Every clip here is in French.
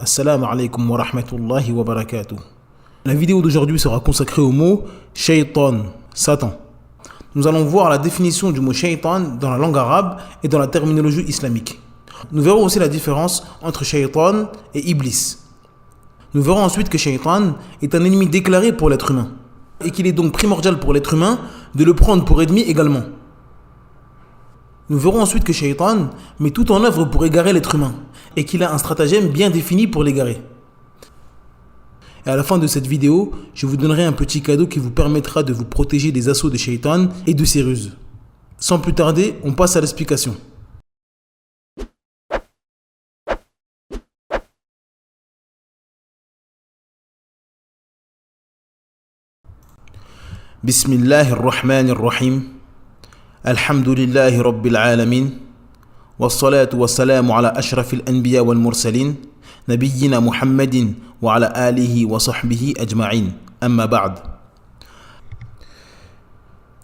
Assalamu alaikum wa rahmatullahi wa barakatuh. La vidéo d'aujourd'hui sera consacrée au mot shaytan, Satan. Nous allons voir la définition du mot shaytan dans la langue arabe et dans la terminologie islamique. Nous verrons aussi la différence entre shaytan et iblis. Nous verrons ensuite que shaytan est un ennemi déclaré pour l'être humain et qu'il est donc primordial pour l'être humain de le prendre pour ennemi également. Nous verrons ensuite que shaytan met tout en œuvre pour égarer l'être humain et qu'il a un stratagème bien défini pour l'égarer. Et à la fin de cette vidéo, je vous donnerai un petit cadeau qui vous permettra de vous protéger des assauts de shaytan et de ses ruses. Sans plus tarder, on passe à l'explication. Bismillahirrahmanirrahim. Alhamdulillahi rabbil alamin. Wassalatu wassalamu ala ashrafil anbiya wal mursalin. Nabiyyina Muhammadin wa ala alihi wa sahbihi ajma'in. Amma ba'd.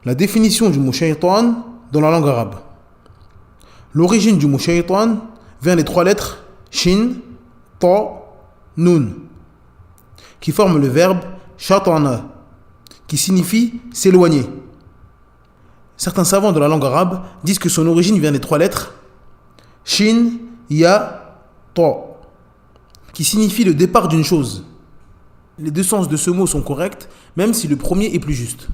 La définition du mot shaytan dans la langue arabe. L'origine du mot shaytan vient des trois lettres shin, ta, nun, qui forment le verbe shatana, qui signifie s'éloigner. Certains savants de la langue arabe disent que son origine vient des trois lettres shin, ya, ta, qui signifie le départ d'une chose. Les deux sens de ce mot sont corrects, même si le premier est plus juste.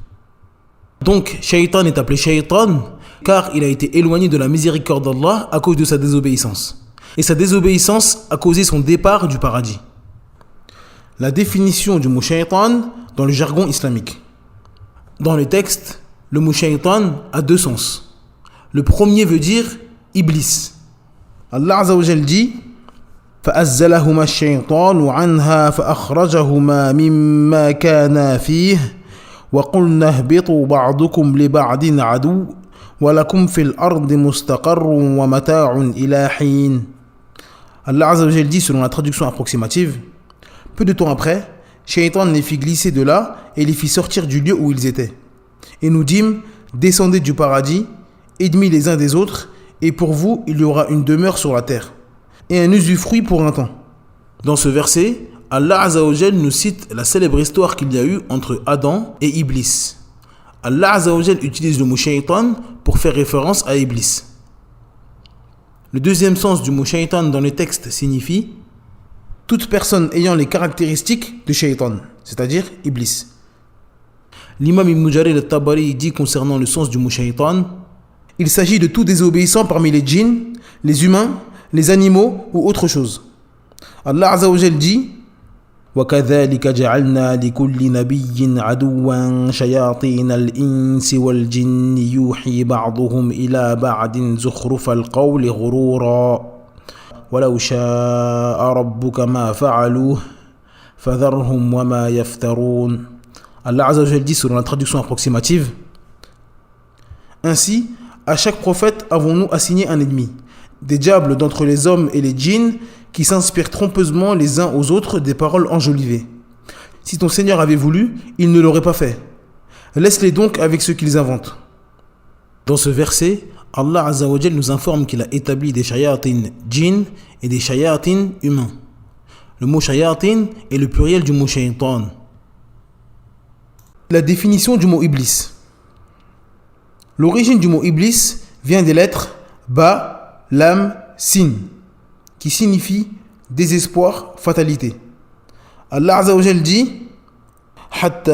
Donc, shaytan est appelé shaytan car il a été éloigné de la miséricorde d'Allah à cause de sa désobéissance. Et sa désobéissance a causé son départ du paradis. La définition du mot shaytan dans le jargon islamique. Dans le texte, le mot shaytan a deux sens. Le premier veut dire iblis. Allah Azza wa Jal dit فأزلهما الشيطان عنها فأخرجهما مما كانا فيه وقلنا اهبطوا بعضكم لبعض عدو ولكم في الأرض مستقر ومتاع إلى حين. Allah Azza wa Jal dit selon la traduction approximative, peu de temps après, Shaytan les fit glisser de là et les fit sortir du lieu où ils étaient. Et nous dîmes, descendez du paradis, ennemis les uns des autres, et pour vous il y aura une demeure sur la terre et un usufruit pour un temps. Dans ce verset, Allah Azza wa Jal nous cite la célèbre histoire qu'il y a eu entre Adam et Iblis. Allah Azza wa Jal utilise le mot shaytan pour faire référence à Iblis. Le deuxième sens du mot shaytan dans le texte signifie toute personne ayant les caractéristiques de shaytan, c'est-à-dire Iblis. L'imam Ibn Jarir al-Tabari dit concernant le sens du mot shaytan, il s'agit de tout désobéissant parmi les djinns, les humains, les animaux ou autre chose. Allah Azza wa Jal dit وَكَذَلِكَ جَعَلْنَا لِكُلِّ نَبِيٍّ عَدُوًّا شَيَاطِينَ الْإِنسِ وَالْجِنِّ يُوحِي بَعْضُهُمْ إِلَى بَعْضٍ زُخْرُفَ الْقَوْلِ غُرُورًا وَلَوْ شَاءَ رَبُّكَ مَا فَعَلُوهُ فَذَرْهُمْ وَمَا يَفْتَرُونَ. Allah Azza wa Jal dit selon la traduction approximative, ainsi, à chaque prophète avons-nous assigné un ennemi, des diables d'entre les hommes et les djinns qui s'inspirent trompeusement les uns aux autres des paroles enjolivées. Si ton Seigneur avait voulu, il ne l'aurait pas fait. Laisse-les donc avec ce qu'ils inventent. Dans ce verset, Allah Azza wa Jal nous informe qu'il a établi des shayatin djinns et des shayatin humains. Le mot shayatin est le pluriel du mot shaytan. La définition du mot iblis. L'origine du mot iblis vient des lettres ba, lam, sin, qui signifie désespoir, fatalité. Allah Azza wa Jal dit حتى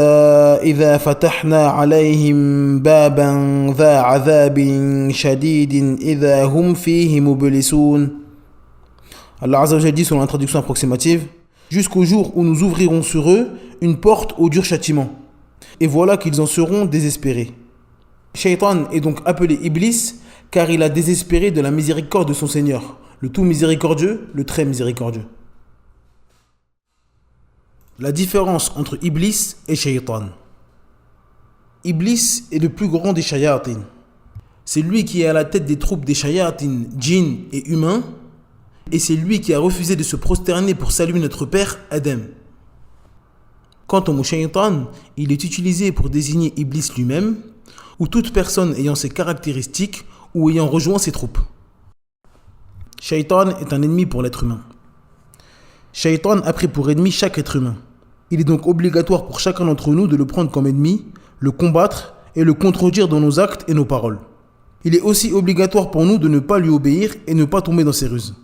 إذا فتحنا عليهم بابا ذا عذاب شديد إذا هم فيه مبلسون. Allah Azza wa Jal dit selon la traduction approximative, jusqu'au jour où nous ouvrirons sur eux une porte au dur châtiment. Et voilà qu'ils en seront désespérés. Shaytan est donc appelé Iblis car il a désespéré de la miséricorde de son Seigneur, le tout miséricordieux, le très miséricordieux. La différence entre Iblis et Shaytan. Iblis est le plus grand des shayatin. C'est lui qui est à la tête des troupes des shayatin, djinns et humains, et c'est lui qui a refusé de se prosterner pour saluer notre père Adam. Quant au mot shaytan, il est utilisé pour désigner Iblis lui-même, ou toute personne ayant ses caractéristiques ou ayant rejoint ses troupes. Shaytan est un ennemi pour l'être humain. Shaitan a pris pour ennemi chaque être humain. Il est donc obligatoire pour chacun d'entre nous de le prendre comme ennemi, le combattre et le contredire dans nos actes et nos paroles. Il est aussi obligatoire pour nous de ne pas lui obéir et ne pas tomber dans ses ruses.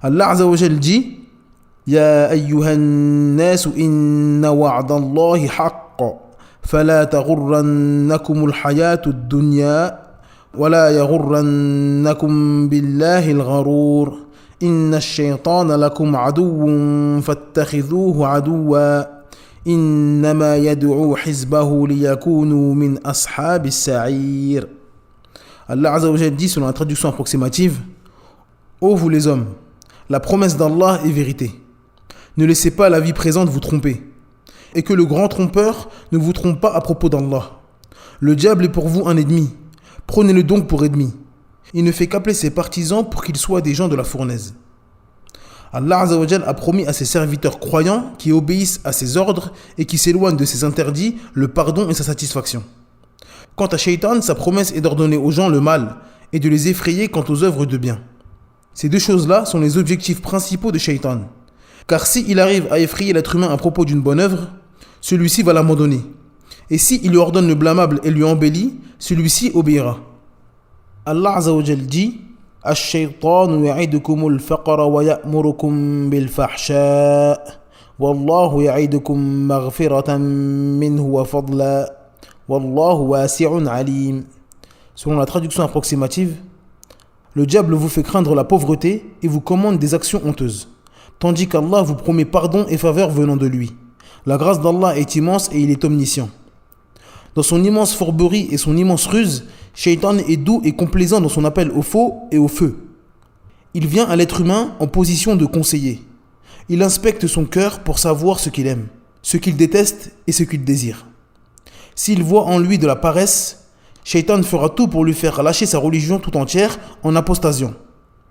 Allah Azza wa Jal dit Ya ayyuhan nasu inna wa'dallahi haqq fala taghurrannakumul hayatud dunya wala yaghurrannakum billahil gharur inna ash-shaytana lakum aduwwun fattakhidhuhu aduwwan innama yad'u hizbahu liyakunu min ashabis sa'ir. Allah Azza wa Jal dit selon la traduction approximative Ô vous les hommes, la promesse d'Allah est vérité. Ne laissez pas la vie présente vous tromper. Et que le grand trompeur ne vous trompe pas à propos d'Allah. Le diable est pour vous un ennemi. Prenez-le donc pour ennemi. Il ne fait qu'appeler ses partisans pour qu'ils soient des gens de la fournaise. Allah Azza wa Jal a promis à ses serviteurs croyants qui obéissent à ses ordres et qui s'éloignent de ses interdits le pardon et sa satisfaction. Quant à Shaitan, sa promesse est d'ordonner aux gens le mal et de les effrayer quant aux œuvres de bien. Ces deux choses-là sont les objectifs principaux de Shaitan. Car s'il arrive à effrayer l'être humain à propos d'une bonne œuvre, celui-ci va l'abandonner. Et s'il lui ordonne le blâmable et lui embellit, celui-ci obéira. Allah Azza wa Jal dit Ash-shaytanu ya'idukumul faqra wa ya'murukum bil fahsha wallahu ya'idukum maghfiratan minhu wa fadla wallahu wasi'un alim. Selon la traduction approximative, le diable vous fait craindre la pauvreté et vous commande des actions honteuses, tandis qu'Allah vous promet pardon et faveur venant de lui. La grâce d'Allah est immense et il est omniscient. Dans son immense fourberie et son immense ruse, Shaitan est doux et complaisant dans son appel au faux et au feu. Il vient à l'être humain en position de conseiller. Il inspecte son cœur pour savoir ce qu'il aime, ce qu'il déteste et ce qu'il désire. S'il voit en lui de la paresse, Shaitan fera tout pour lui faire lâcher sa religion tout entière en apostasiant.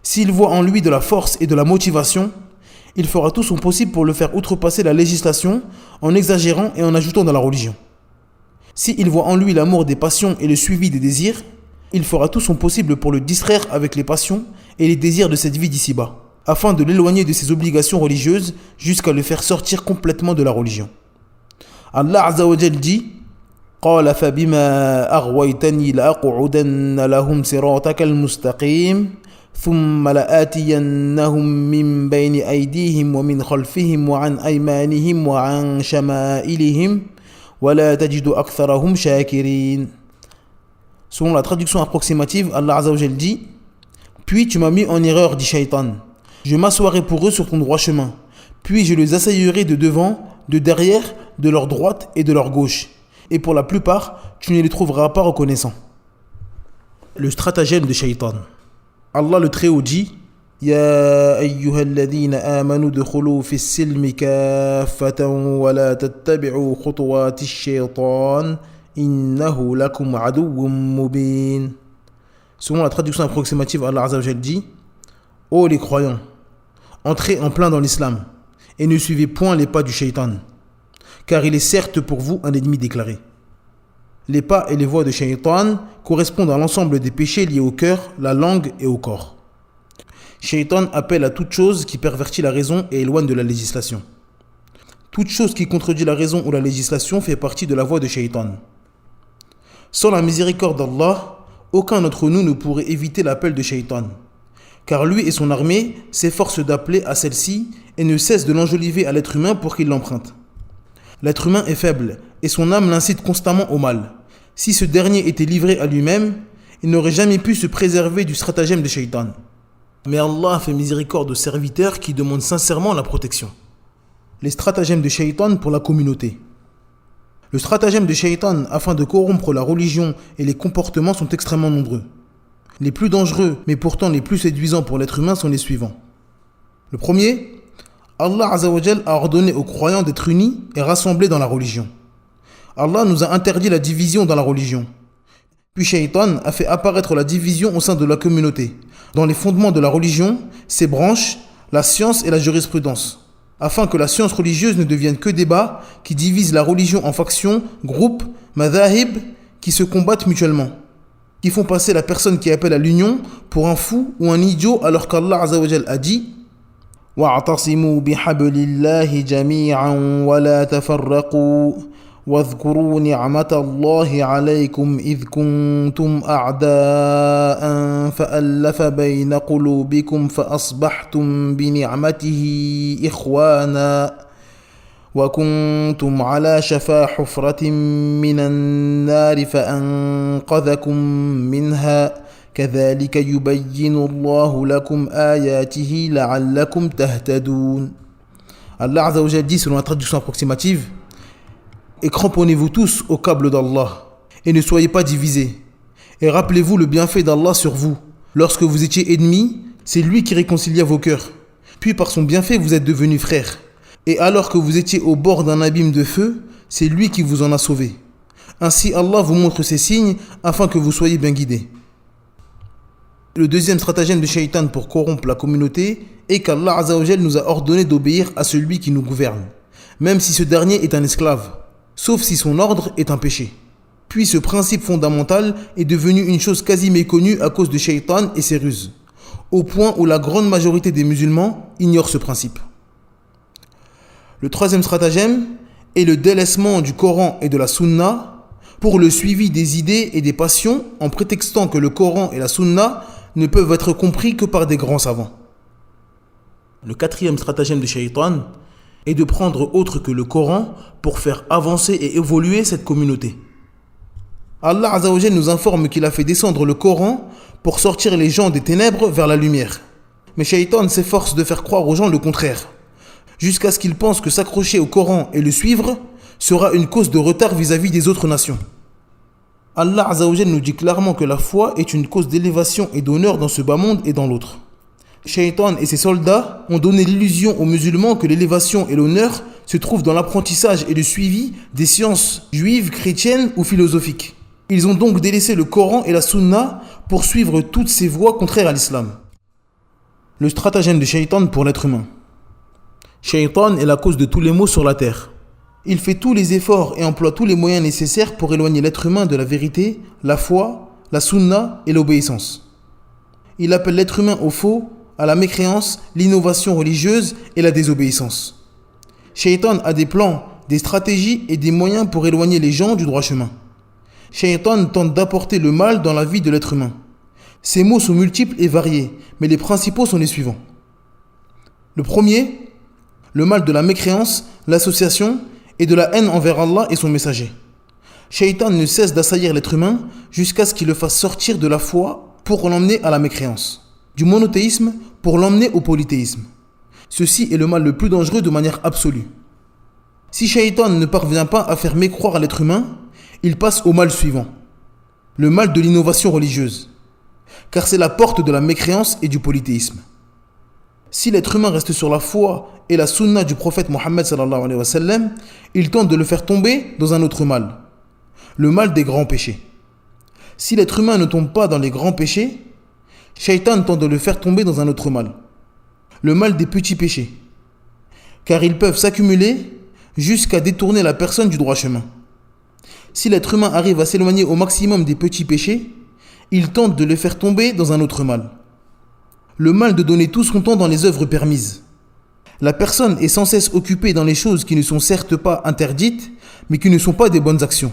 S'il voit en lui de la force et de la motivation, il fera tout son possible pour le faire outrepasser la législation en exagérant et en ajoutant dans la religion. S'il voit en lui l'amour des passions et le suivi des désirs, il fera tout son possible pour le distraire avec les passions et les désirs de cette vie d'ici-bas, afin de l'éloigner de ses obligations religieuses jusqu'à le faire sortir complètement de la religion. Allah Azza wa Jal dit قال فبما أغويتني لأقعدن لهم صراطك المستقيم ثم لآتينهم من بين أيديهم ومن خلفهم وعن أيمانهم وعن شمائلهم ولا تجد أكثرهم شاكرين. Selon la traduction approximative, Allah Azza wa Jal dit Puis tu m'as mis en erreur, dit Shaitan. Je m'assoirai pour eux sur ton droit chemin. Puis je les assaillerai de devant, de derrière, de leur droite et de leur gauche. Et pour la plupart, tu ne les trouveras pas reconnaissants. Le stratagème de Shaitan. Allah le Très-Haut dit Ya ayyuhalladhina amanu dukhulu fis silmi kaffatan wa la tattabi'u khutuwati shaitan innahu lakum aduwwun mubin. Selon la traduction approximative, Allah Azza wa Jal dit Ô les croyants, entrez en plein dans l'islam et ne suivez point les pas du Shaitan, car il est certes pour vous un ennemi déclaré. Les pas et les voies de Shaitan correspondent à l'ensemble des péchés liés au cœur, la langue et au corps. Shaitan appelle à toute chose qui pervertit la raison et éloigne de la législation. Toute chose qui contredit la raison ou la législation fait partie de la voie de Shaitan. Sans la miséricorde d'Allah, aucun d'entre nous ne pourrait éviter l'appel de Shaitan, car lui et son armée s'efforcent d'appeler à celle-ci et ne cessent de l'enjoliver à l'être humain pour qu'il l'emprunte. L'être humain est faible et son âme l'incite constamment au mal. Si ce dernier était livré à lui-même, il n'aurait jamais pu se préserver du stratagème de Shaitan. Mais Allah fait miséricorde aux serviteurs qui demandent sincèrement la protection. Les stratagèmes de Shaitan pour la communauté. Le stratagème de Shaitan afin de corrompre la religion et les comportements sont extrêmement nombreux. Les plus dangereux, mais pourtant les plus séduisants pour l'être humain sont les suivants. Le premier, Allah Azza wa Jal a ordonné aux croyants d'être unis et rassemblés dans la religion. Allah nous a interdit la division dans la religion. Puis Shaitan a fait apparaître la division au sein de la communauté, dans les fondements de la religion, ses branches, la science et la jurisprudence, afin que la science religieuse ne devienne que débat qui divise la religion en factions, groupes, madhahib, qui se combattent mutuellement, qui font passer la personne qui appelle à l'union pour un fou ou un idiot alors qu'Allah Azza wa Jal a dit واعتصموا بحبل الله جميعا ولا تفرقوا واذكروا نعمة الله عليكم إذ كنتم أعداء فألف بين قلوبكم فأصبحتم بنعمته إخوانا وكنتم على شفا حفرة من النار فأنقذكم منها كذلك يبين الله لكم آياته لعلكم تهتدون. Allah Azza wa Jal dit selon la traduction approximative: et cramponnez-vous tous au câble d'Allah et ne soyez pas divisés. Et rappelez-vous le bienfait d'Allah sur vous. Lorsque vous étiez ennemis, c'est lui qui réconcilia vos cœurs. Puis par son bienfait, vous êtes devenus frères. Et alors que vous étiez au bord d'un abîme de feu, c'est lui qui vous en a sauvés. Ainsi Allah vous montre ses signes afin que vous soyez bien guidés. Le deuxième stratagème de Shaitan pour corrompre la communauté est qu'Allah Azza wa Jal nous a ordonné d'obéir à celui qui nous gouverne, même si ce dernier est un esclave, sauf si son ordre est un péché. Puis ce principe fondamental est devenu une chose quasi méconnue à cause de Shaitan et ses ruses, au point où la grande majorité des musulmans ignorent ce principe. Le troisième stratagème est le délaissement du Coran et de la Sunna pour le suivi des idées et des passions en prétextant que le Coran et la Sunna ne peuvent être compris que par des grands savants. Le quatrième stratagème de Shaitan est de prendre autre que le Coran pour faire avancer et évoluer cette communauté. Allah Azza wa Jal nous informe qu'il a fait descendre le Coran pour sortir les gens des ténèbres vers la lumière. Mais Shaitan s'efforce de faire croire aux gens le contraire, jusqu'à ce qu'ils pensent que s'accrocher au Coran et le suivre sera une cause de retard vis-à-vis des autres nations. Allah Azza wa Jal nous dit clairement que la foi est une cause d'élévation et d'honneur dans ce bas monde et dans l'autre. Shaitan et ses soldats ont donné l'illusion aux musulmans que l'élévation et l'honneur se trouvent dans l'apprentissage et le suivi des sciences juives, chrétiennes ou philosophiques. Ils ont donc délaissé le Coran et la Sunna pour suivre toutes ces voies contraires à l'islam. Le stratagème de Shaitan pour l'être humain. Shaitan est la cause de tous les maux sur la terre. Il fait tous les efforts et emploie tous les moyens nécessaires pour éloigner l'être humain de la vérité, la foi, la sunna et l'obéissance. Il appelle l'être humain au faux, à la mécréance, l'innovation religieuse et la désobéissance. Shaitan a des plans, des stratégies et des moyens pour éloigner les gens du droit chemin. Shaitan tente d'apporter le mal dans la vie de l'être humain. Ces maux sont multiples et variés, mais les principaux sont les suivants. Le premier, le mal de la mécréance, l'association et de la haine envers Allah et son messager. Shaitan ne cesse d'assaillir l'être humain jusqu'à ce qu'il le fasse sortir de la foi pour l'emmener à la mécréance, du monothéisme pour l'emmener au polythéisme. Ceci est le mal le plus dangereux de manière absolue. Si Shaitan ne parvient pas à faire mécroire à l'être humain, il passe au mal suivant, le mal de l'innovation religieuse, car c'est la porte de la mécréance et du polythéisme. Si l'être humain reste sur la foi et la sunna du prophète Mohammed sallallahu alayhi wa sallam, il tente de le faire tomber dans un autre mal, le mal des grands péchés. Si l'être humain ne tombe pas dans les grands péchés, Shaitan tente de le faire tomber dans un autre mal, le mal des petits péchés, car ils peuvent s'accumuler jusqu'à détourner la personne du droit chemin. Si l'être humain arrive à s'éloigner au maximum des petits péchés, il tente de le faire tomber dans un autre mal, le mal de donner tout son temps dans les œuvres permises. La personne est sans cesse occupée dans les choses qui ne sont certes pas interdites, mais qui ne sont pas des bonnes actions.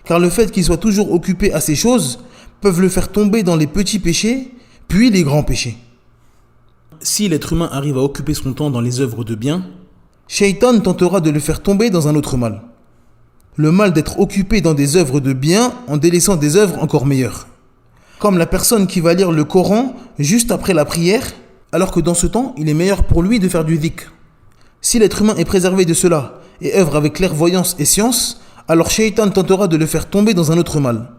Car le fait qu'il soit toujours occupé à ces choses peuvent le faire tomber dans les petits péchés, puis les grands péchés. Si l'être humain arrive à occuper son temps dans les œuvres de bien, Shaitan tentera de le faire tomber dans un autre mal, le mal d'être occupé dans des œuvres de bien en délaissant des œuvres encore meilleures. Comme la personne qui va lire le Coran juste après la prière, alors que dans ce temps, il est meilleur pour lui de faire du dhikr. Si l'être humain est préservé de cela et œuvre avec clairvoyance et science, alors Shaitan tentera de le faire tomber dans un autre mal.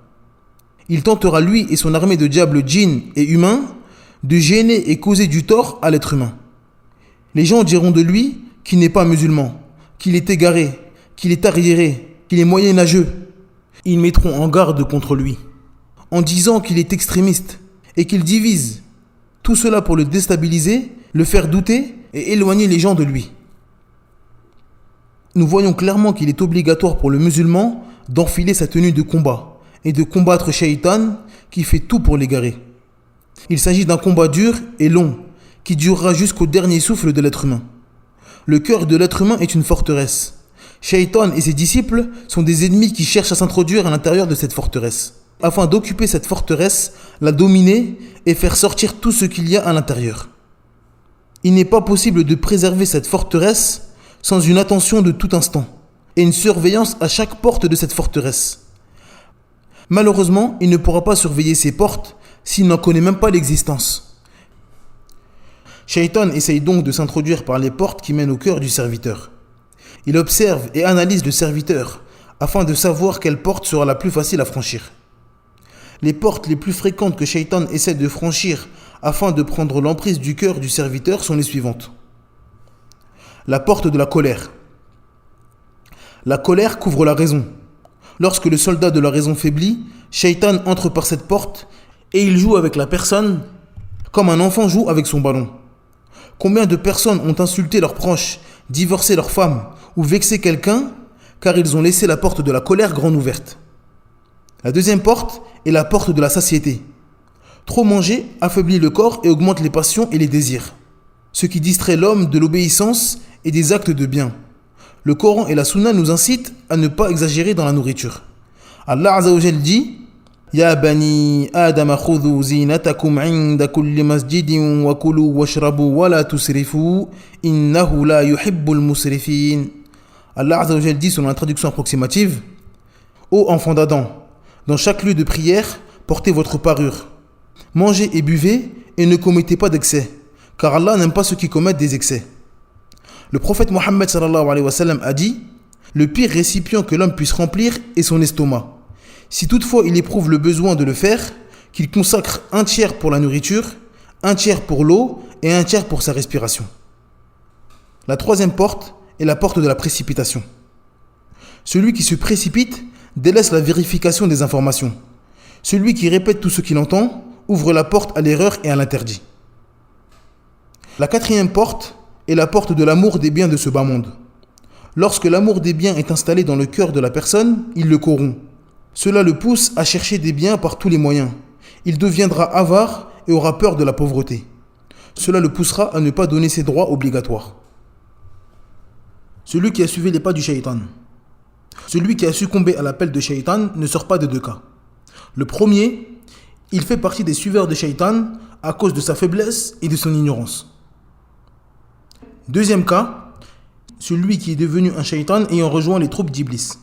Il tentera, lui et son armée de diables djinns et humains, de gêner et causer du tort à l'être humain. Les gens diront de lui qu'il n'est pas musulman, qu'il est égaré, qu'il est arriéré, qu'il est moyenâgeux. Ils mettront en garde contre lui, en disant qu'il est extrémiste et qu'il divise. Tout cela pour le déstabiliser, le faire douter et éloigner les gens de lui. Nous voyons clairement qu'il est obligatoire pour le musulman d'enfiler sa tenue de combat et de combattre Shaitan qui fait tout pour l'égarer. Il s'agit d'un combat dur et long qui durera jusqu'au dernier souffle de l'être humain. Le cœur de l'être humain est une forteresse. Shaitan et ses disciples sont des ennemis qui cherchent à s'introduire à l'intérieur de cette forteresse, afin d'occuper cette forteresse, la dominer et faire sortir tout ce qu'il y a à l'intérieur. Il n'est pas possible de préserver cette forteresse sans une attention de tout instant et une surveillance à chaque porte de cette forteresse. Malheureusement, il ne pourra pas surveiller ces portes s'il n'en connaît même pas l'existence. Shaitan essaye donc de s'introduire par les portes qui mènent au cœur du serviteur. Il observe et analyse le serviteur afin de savoir quelle porte sera la plus facile à franchir. Les portes les plus fréquentes que Shaitan essaie de franchir afin de prendre l'emprise du cœur du serviteur sont les suivantes. La porte de la colère. La colère couvre la raison. Lorsque le soldat de la raison faiblit, Shaitan entre par cette porte et il joue avec la personne comme un enfant joue avec son ballon. Combien de personnes ont insulté leurs proches, divorcé leur femme ou vexé quelqu'un car ils ont laissé la porte de la colère grande ouverte. La deuxième porte est la porte de la satiété. Trop manger affaiblit le corps et augmente les passions et les désirs, ce qui distrait l'homme de l'obéissance et des actes de bien. Le Coran et la Sunna nous incitent à ne pas exagérer dans la nourriture. Allah Azza wa Jal dit Ya bani Adam khudhu zinatakum 'inda kulli masjidin wa kulu washrabu wa la tusrifu innahu la yuhibbul musrifin. Allah Azza wa Jal dit selon la traduction approximative Ô enfants d'Adam, dans chaque lieu de prière, portez votre parure. Mangez et buvez et ne commettez pas d'excès, car Allah n'aime pas ceux qui commettent des excès. Le prophète Mohammed sallallahu alayhi wa sallam a dit Le pire récipient que l'homme puisse remplir est son estomac. Si toutefois il éprouve le besoin de le faire, qu'il consacre un tiers pour la nourriture, un tiers pour l'eau et un tiers pour sa respiration. La troisième porte est la porte de la précipitation. Celui qui se précipite délaisse la vérification des informations. Celui qui répète tout ce qu'il entend ouvre la porte à l'erreur et à l'interdit. La quatrième porte est la porte de l'amour des biens de ce bas monde. Lorsque l'amour des biens est installé dans le cœur de la personne, il le corrompt. Cela le pousse à chercher des biens par tous les moyens. Il deviendra avare et aura peur de la pauvreté. Cela le poussera à ne pas donner ses droits obligatoires. Celui qui a suivi les pas du shaitan. Celui qui a succombé à l'appel de shaitan ne sort pas de deux cas. Le premier, il fait partie des suiveurs de shaitan à cause de sa faiblesse et de son ignorance. Deuxième cas, celui qui est devenu un shaitan ayant rejoint les troupes d'Iblis.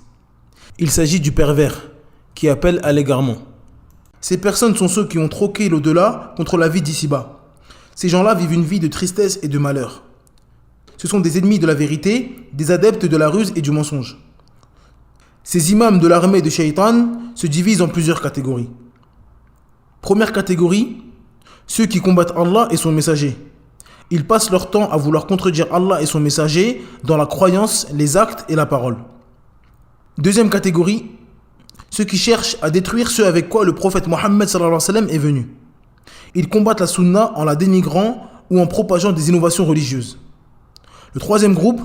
Il s'agit du pervers qui appelle à l'égarement. Ces personnes sont ceux qui ont troqué l'au-delà contre la vie d'ici-bas. Ces gens-là vivent une vie de tristesse et de malheur. Ce sont des ennemis de la vérité, des adeptes de la ruse et du mensonge. Ces imams de l'armée de Shaitan se divisent en plusieurs catégories. Première catégorie, ceux qui combattent Allah et son messager. Ils passent leur temps à vouloir contredire Allah et son messager dans la croyance, les actes et la parole. Deuxième catégorie, ceux qui cherchent à détruire ce avec quoi le prophète Mohammed sallallahu alayhi wa sallam est venu. Ils combattent la sunna en la dénigrant ou en propageant des innovations religieuses. Le troisième groupe,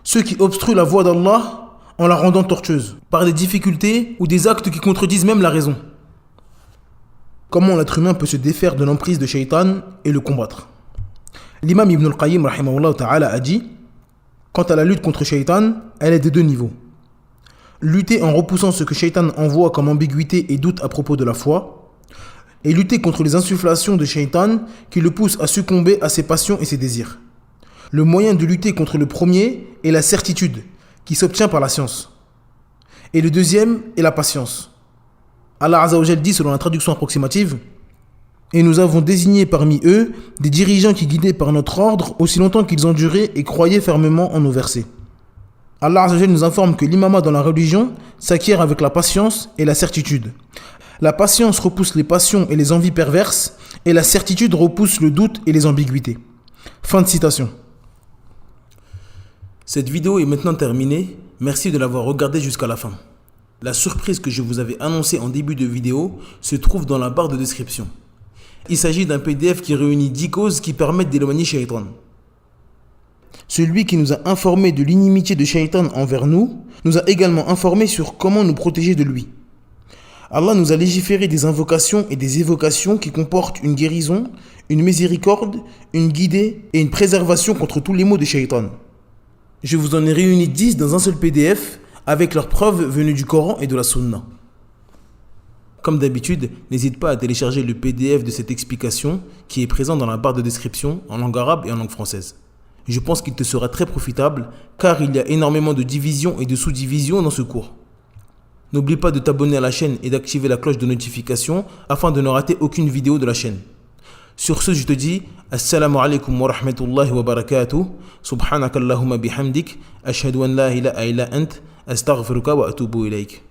ceux qui obstruent la voie d'Allah en la rendant tortueuse, par des difficultés ou des actes qui contredisent même la raison. Comment l'être humain peut se défaire de l'emprise de Shaitan et le combattre? L'imam Ibn al-Qayyim rahimahullah ta'ala a dit quant à la lutte contre Shaitan, elle est de deux niveaux. Lutter en repoussant ce que Shaitan envoie comme ambiguïté et doute à propos de la foi, et lutter contre les insufflations de Shaitan qui le poussent à succomber à ses passions et ses désirs. Le moyen de lutter contre le premier est la certitude, qui s'obtient par la science. Et le deuxième est la patience. Allah Azza wa Jal dit selon la traduction approximative Et nous avons désigné parmi eux des dirigeants qui guidaient par notre ordre aussi longtemps qu'ils enduraient et croyaient fermement en nos versets. Allah Azza wa Jal nous informe que l'imama dans la religion s'acquiert avec la patience et la certitude. La patience repousse les passions et les envies perverses et la certitude repousse le doute et les ambiguïtés. Fin de citation. Cette vidéo est maintenant terminée. Merci de l'avoir regardée jusqu'à la fin. La surprise que je vous avais annoncée en début de vidéo se trouve dans la barre de description. Il s'agit d'un PDF qui réunit 10 causes qui permettent d'éloigner Shaitan. Celui qui nous a informé de l'inimitié de Shaitan envers nous, nous a également informé sur comment nous protéger de lui. Allah nous a légiféré des invocations et des évocations qui comportent une guérison, une miséricorde, une guidée et une préservation contre tous les maux de shaitan. Je vous en ai réuni 10 dans un seul PDF avec leurs preuves venues du Coran et de la Sunna. Comme d'habitude, n'hésite pas à télécharger le PDF de cette explication qui est présent dans la barre de description en langue arabe et en langue française. Je pense qu'il te sera très profitable car il y a énormément de divisions et de sous-divisions dans ce cours. N'oublie pas de t'abonner à la chaîne et d'activer la cloche de notification afin de ne rater aucune vidéo de la chaîne. Sur ce, je te dis Assalamu alaikum wa rahmatullahi wa barakatuh. Subhanakallahumma bihamdik. Ashhadu an la ilaha illa ant. Astaghfiruka wa atubu ilayk.